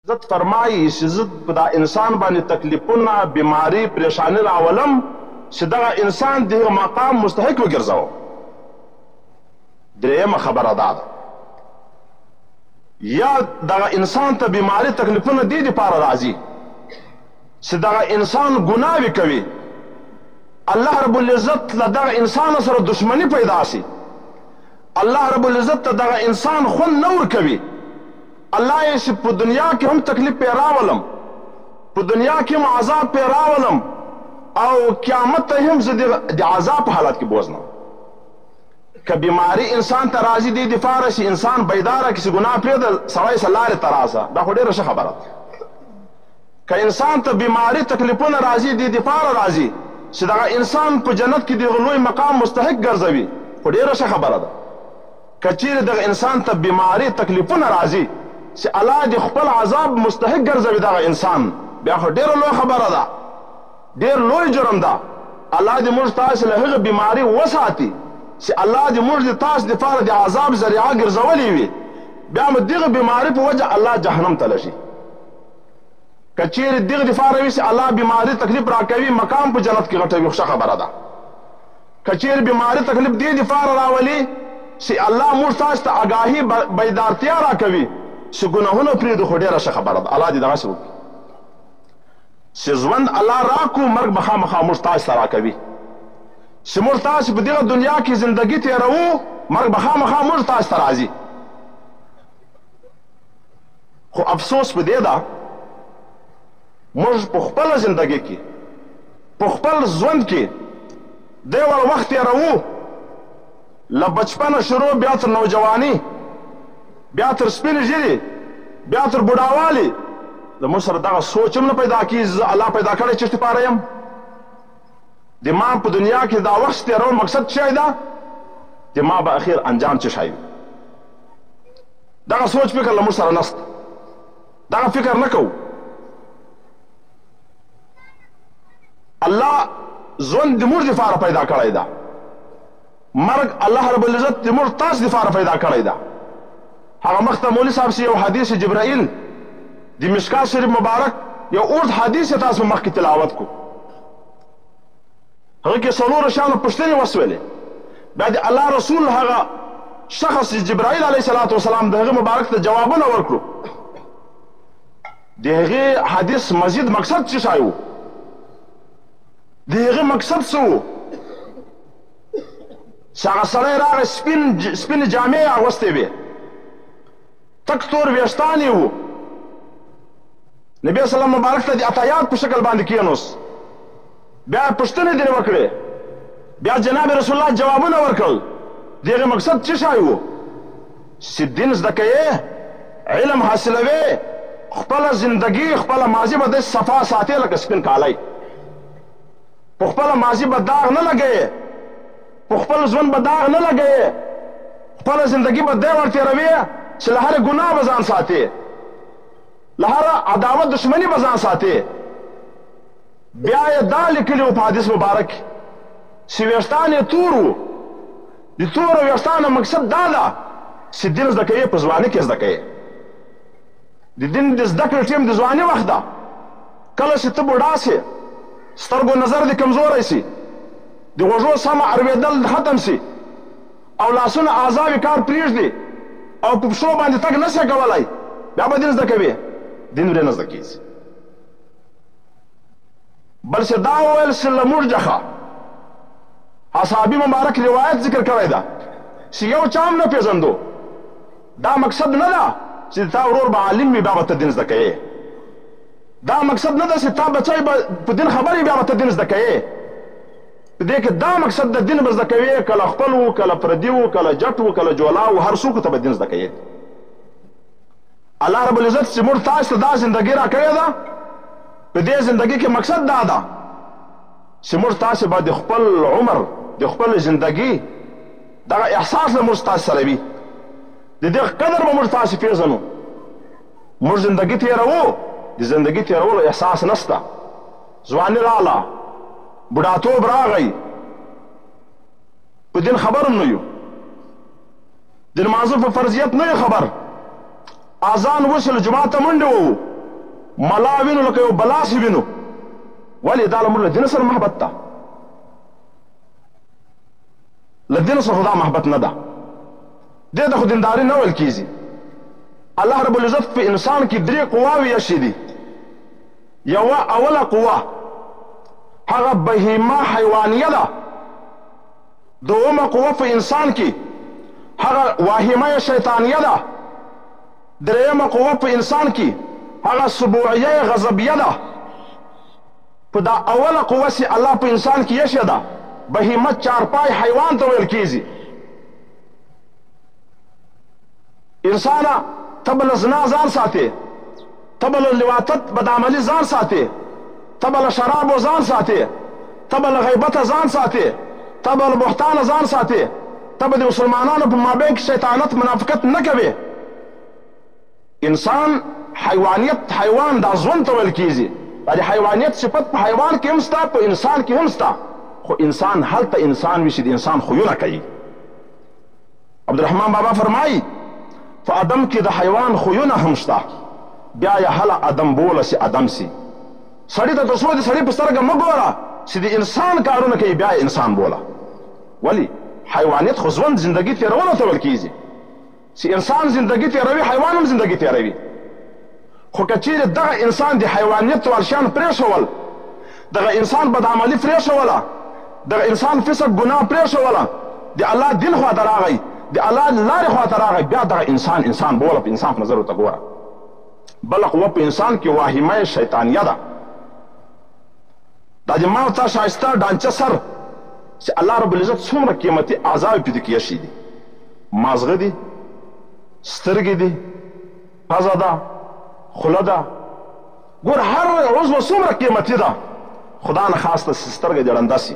عزت فرمایي چې زه په دا انسان باندې تکلیفونه بیماری پریشانی راولم چې دغه انسان دغه مقام مستحق وګرځوم. درېیمه خبره دا ده یا دغه انسان ته بیماری تکلیفونه دې دپاره راځي چې دغه انسان ګناوې کوي، الله رب العزت له دغه انسان سره دشمنی پیدا شي، الله رب العزت ته دغه انسان خوند نه ورکوي، الله یې چې په دنیا کې هم تکلیف پې راولم، په دنیا کې هم عذاب پې راولم او قیامت ته هم زه د عذاب په حالت کې بوزنم. که بیماری انسان ته راځي دې دپاره چې انسان بیداره کړي چې ګناه پرېږده سړی څه لارې ته راسه، دا خو ډېره ښه خبره ده. که انسان ته بیماری تکلیفونه راځي دې دپاره راځي چې دغه انسان په جنت کې دغه لوی مقام مستحق ګرځوي، خو ډېره ښه خبره ده. که چیرې دغه انسان ته بیماری تکلیفونه راځي چې الله د خپل عذاب مستحق ګرځوي دغه انسان، بیا خو ډېره لویه خبره ده، ډېر لوی جرم ده. الله دې موږ تاسې له هغه بیماري وساتي چې الله دې موږ د تاسو دپاره د عذاب ذریعه ګرځولې وي، بیا مو دغه بیماري په وجه الله جهنم ته لږي. که چیرې دغه دپاره وي چې الله بیماري تکلیف راکوي مقام په جنت کې غټوي، ښه خبره ده. که چیرې بیماري تکلیف دې دپاره راولي چې الله موږ تاسو ته آګاهي بیدارتیا راکوي چې ګناهونه پرېږدو، خو ډېره ښه خبره ده. الله دې دغسې وکړي چې ژوند الله راکړو، مرګ به خامخا موږ تاسو ته راکوي، چې موږ تاسو په دغه دنیا کې زندګي تېروو، مرګ به خامخا موږ تاسو ته راځي. خو افسوس په دې ده موږ په خپله زندګي کې په خپل ژوند کې دی ور وخت تېروو، له بچپنه شروع بیا تر نوجواني، بیا تر سپینې ږیرې، بیا تر بوډاوالي، د موږ سره دغه سوچ هم نه پیدا کېږي زه الله پیدا کړی چېرته پاره یم. د ما په دنیا کې دا وخت تېرول مقصد څه شی ده، د ما به اخیر انجام څه شی وي. دغه سوچ فکر له موږ سره نشته، دغه فکر نه کوو. الله ژوند د موږ دپاره پیدا کړی ده، مرګ الله رب العزت د موږ تاسو دپاره پیدا کړی ده. هغه مخته مولوي صاحب چې یو حدیث جبرائیل د مشکات شریف مبارک یو اوږد حدیث یې تاسو مخکې تلاوت کړو، هغه کې څلورو شیانو پوښتنې وسولې، بیا د الله رسول هغه شخص جبرائیل علیه الصلاة والسلام د هغه مبارک ته جوابونه ورکړو. د هغې حدیث مزید مقصد څه شی و، د هغې مقصد څه و چې هغه سړی راغی سپینې جامې یې اغوستې وې، تک تور ویښتان یې و، نبی اسلام مبارک ته د عطایات په شکل باندې کېنوست، بیا پوښتنې ترې وکړې، بیا جناب رسول الله جوابونه ورکړل. د هغې مقصد څه شی و چې دین زده کوې، علم حاصلوې، خپله زندګي خپله ماضي به داسې صفا ساتې لکه سپین کالی، په خپله ماضي به داغ نه لګوې، په خپل ژوند به داغ نه لګوې، خپله زندګي به دی ور تېروې چې له هرې ګناه به ځان ساتې، له هره عداوت دشمني به ځان ساتې. بیا یې دا لیکلي وو په حدیث مبارک چې ویښتان یې تور وو، د تورو ویښتانو مقصد دا ده چې دین زده کوې په ځواني کې زده کوې، د دین د زده کړې ټیم د ځواني وخت ده. کله چې ته بوډا سې، سترګو نظر دې کمزوری سي، د غوږو سمه اورېدل ختم سي، او لاسونه اعضاوې کار پرېږدي او په پښو باندې تګ نه سې کولی، بیا به دین زده کوې، دین ورې نه زده کېږي. بل چې دا وویل چې له موږ څخه اصحابي مبارک روایت ذکر کړی ده چې یو چا هم نه پېژندو، دا مقصد نه ده چې تا ورور به عالم وي بیا به ته دین زده کوې، دا مقصد نه ده چې تا بچی به په دین خبر وي بیا به ته دین زده کوې. په دې کې دا مقصد د دین به زده کوې، کله خپل و، کله پردي و، کله جټ و، کله جولا و، هر څوک ته به دین زده کوې. الله رب العزت چې موږ تاسو ته دا زندګي راکړې ده، په دې زندګي کې مقصد دا ده چې موږ تاسو به د خپل عمر د خپل زندګي دغه احساس له موږ تاسو سره وي، د دې قدر به موږ تاسو پېژنو. موږ زندګي تېروو، د زندګي تېرولو احساس نشته، ځواني راغله، بوډاتوب راغی، په دین خبر هم نه یو، د لمانځه په فرضیت نه یې خبر، اذان وشل جماعت ته منډې ووو، ملا وینو لکه یو بلا سي وینو. ولې دا موږ له دین سره محبت ده، له دین سره خدا محبت نه ده، دې ته خو دینداري نه ویل کېږي. الله رب العزت په انسان کې 3 قواوې ایښې دي. یوه اوله قوه هغه بهیمه حیوانیه ده. دومه قوه په انسان کې هغه واهمه شیطانیه ده. درېیمه قوه په انسان کې هغه سبوعیه غضبیه ده. په دا اوله قوه چې الله په انسان کې ایښې ده بهیمه چارپای حیوان ته ویل کېږي. انسانه ته به له زنا ځان ساتې، ته به له لواطت بدعملي ځان ساتې، ته به له شرابو ځان ساتې، ته به له غیبته ځان ساتې، ته به له بهتانه ځان ساتې، ته به د مسلمانانو په مابین کې شیطانت منافقت نه کوې. انسان حیوانیت حیوان دا ژوند ته ویل کېږي. دا د حیوانیت صفت په حیوان کې هم شته، په انسان کې هم شته، خو انسان هلته انسان وي چې د انسان خویونه کوي. عبدالرحمن بابا فرمایي په ادم کې د حیوان خویونه هم شته، بیا یې هله ادم بوله چې ادم سي. سړي ته تر څو د سړي په سترګه مه ګوره چې د انسان کارونه کوي، بیا یې انسان بوله. ولې حیوانیت خو ژوند زندګي تېرولو ته ویل کېږي چې انسان زندګي تېروي، حیوان هم زندګي تېروي. خو که چیرې دغه انسان د حیوانیت والشیان پرېښول، دغه انسان بدعملي پرېښوله، دغه انسان فسق ګناه پرېښوله، د الله دین خواته راغی، د الله لارې خواته راغی، بیا دغه انسان بوله. په انسان په نظر ورته ګوره. بله قوه په انسان کې واهمه شیطانیه ده. دا د ما او تا ښایسته ډانچه سر چې الله رب العزت څومره قیمتي اعضاوې پدې کې ایښي دي، مازغه دي، سترګې دي، پزه ده، خوله ده. ګور هر عضو څومره قیمتي ده. خدا نه خاص ته سترګه دې ړنده سي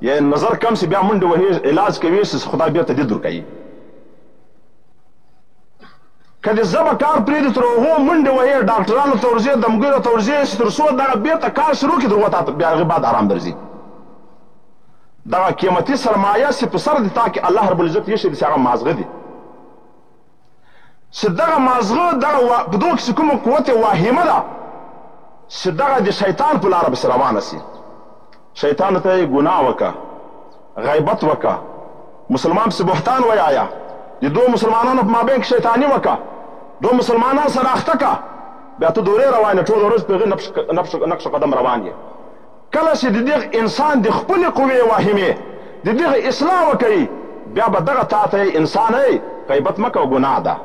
یا نظر کم سي، بیا منډې وهي علاج کوي چې خدای بېرته دید ورکوي. که د ژبه کار پرېږدي تر هغو منډې وهي، ډاکټرانو ته ورځې، دمګیرو ته ورځې چې تر څو دغه بېرته کار شروع کړي تر هغو بیا هغې بعد ارام درځي. دغه قیمتي سرمایه چې په سر د تا کې الله رب العزت ایښی دی چې هغه مازغه دي، چې دغه مازغه دغه په دغو کې چې کومه قوت واهمه ده چې دغه د شیطان په لاره پسې روانه سي. شیطان ته یې ګناه وکړه، غیبت وکړه، مسلمان پسې بهتان ویایه، د دوو مسلمانانو په مابین کې شیطاني وکړه، دوه مسلمانان سره اخته که، بیا ته دورې روان یې، ټوله ورځ په هغې نقش قدم روان یې. کله چې د دغه انسان د خپلې قوې واهمې د دغه اصلاح وکوي، بیا به دغه تا ته انسان ای غیبت مه کوه، ګناه ده.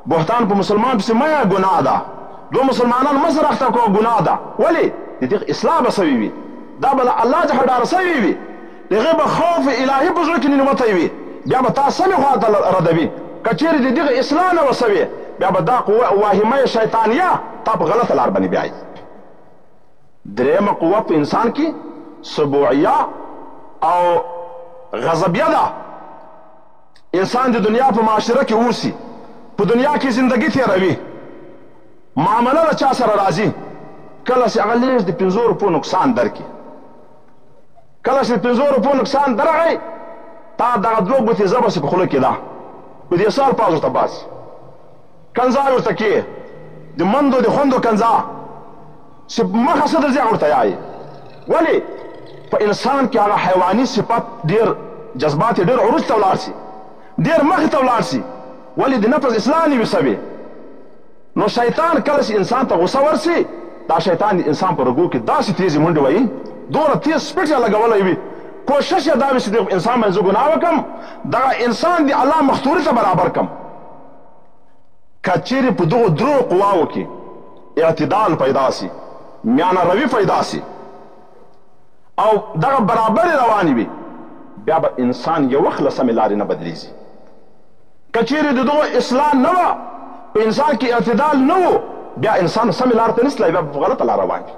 بهتان په مسلمان پسې مه یه، ګناه ده. دوه مسلمانان مه سره اخته کوه، ګناه ده. ولې د دغه اصلاح به سوي وي، دا به له الله څخه ډاره سوي وي، د هغې به خوف الهي په زړه کې ننوتی وي، بیا به تا سمې خوا ته ردوي. که چیرې د دغه اصلاح نه وسوې، بیا به دا قوه واهمه شیطانیه تا په غلطه لار باندې بیایي. درېیمه قوه په انسان کې سبوعیه او غضبیه ده. انسان د دنیا په معاشره کې اوسي، په دنیا کې زندگی تېروي، معامله له چا سره راځي، کله چې هغه لیږ د 5 روپو نقصان درکړي، کله چې د 5 روپو نقصان درغی، تا دغه 2 ګوتې ژبه چې په خوله کې ده په دې سال پاز ورته باسي، کنځا ورته کې د مندو د خوندو کنځا چې مخه څه درځي ورته یایي. ولې په انسان کې هغه حیواني صفت ډېر جذبات یې ډېر عروج ته ولاړ شي، ډېر مخې ته ولاړ شي. ولې د نفس اصلاح نه وي سوې. نو شیطان کله چې انسان ته غوسه ورسي، دا شیطان د انسان په رګو کې داسې تیزې منډې وهي، دومره تیز سپیټ یې لګولی وي، کوشش یې دا وي چې د انسان باندې زه ګناه وکړم، دغه انسان د الله مختوري ته برابر کړم. که چیرې په دغو 3 قواو کې اعتدال پیدا سي، میانه روي پیدا سي او دغه برابرې روانې وي، بیا به انسان یو وخت له سمې لارې نه بدلیږي. که چیرې د دغو اصلاح نه وه، په انسان کې اعتدال نه و، بیا انسان سمې لارې ته نه تللی، بیا په غلطه لار روان وي.